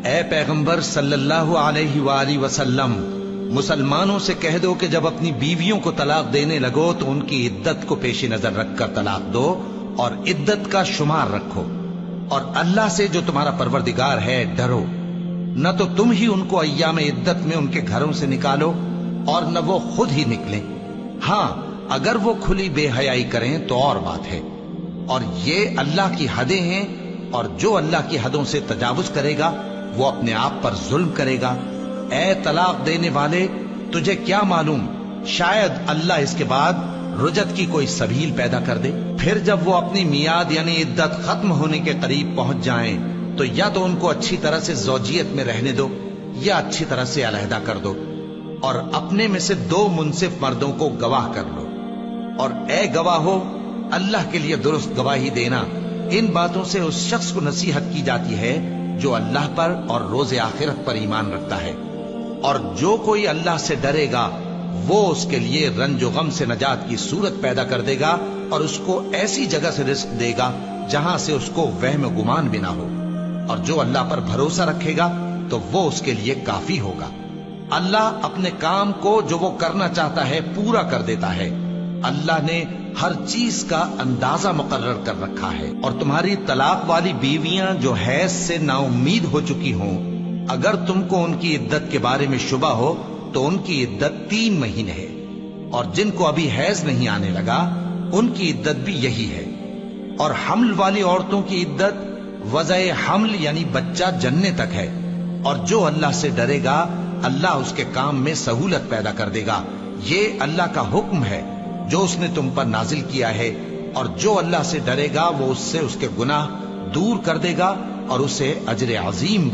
اے پیغمبر صلی اللہ علیہ وآلہ وسلم، مسلمانوں سے کہہ دو کہ جب اپنی بیویوں کو طلاق دینے لگو تو ان کی عدت کو پیش نظر رکھ کر طلاق دو اور عدت کا شمار رکھو، اور اللہ سے جو تمہارا پروردگار ہے ڈرو، نہ تو تم ہی ان کو ایام عدت میں ان کے گھروں سے نکالو اور نہ وہ خود ہی نکلیں۔ ہاں اگر وہ کھلی بے حیائی کریں تو اور بات ہے، اور یہ اللہ کی حدیں ہیں، اور جو اللہ کی حدوں سے تجاوز کرے گا وہ اپنے آپ پر ظلم کرے گا۔ اے طلاق دینے والے، تجھے کیا معلوم، شاید اللہ اس کے بعد رجعت کی کوئی سبیل پیدا کر دے۔ پھر جب وہ اپنی میعاد یعنی عدت ختم ہونے کے قریب پہنچ جائیں تو یا تو ان کو اچھی طرح سے زوجیت میں رہنے دو یا اچھی طرح سے علیحدہ کر دو، اور اپنے میں سے 2 منصف مردوں کو گواہ کر لو، اور اے گواہو، اللہ کے لیے درست گواہی دینا۔ ان باتوں سے اس شخص کو نصیحت کی جاتی ہے جو اللہ پر اور روز آخرت پر ایمان رکھتا ہے، اور جو کوئی اللہ سے ڈرے گا وہ اس کے لیے رنج و غم سے نجات کی صورت پیدا کر دے گا، اور اس کو ایسی جگہ سے رزق دے گا جہاں سے اس کو وہم و گمان بھی نہ ہو، اور جو اللہ پر بھروسہ رکھے گا تو وہ اس کے لیے کافی ہوگا۔ اللہ اپنے کام کو جو وہ کرنا چاہتا ہے پورا کر دیتا ہے۔ اللہ نے ہر چیز کا اندازہ مقرر کر رکھا ہے۔ اور تمہاری طلاق والی بیویاں جو حیض سے نا امید ہو چکی ہوں، اگر تم کو ان کی عدت کے بارے میں شبہ ہو تو ان کی عدت 3 مہینے ہے، اور جن کو ابھی حیض نہیں آنے لگا ان کی عدت بھی یہی ہے۔ اور حمل والی عورتوں کی عدت وضع حمل یعنی بچہ جننے تک ہے، اور جو اللہ سے ڈرے گا اللہ اس کے کام میں سہولت پیدا کر دے گا۔ یہ اللہ کا حکم ہے جو اس نے تم پر نازل کیا ہے، اور جو اللہ سے ڈرے گا وہ اس سے اس کے گناہ دور کر دے گا اور اسے اجر عظیم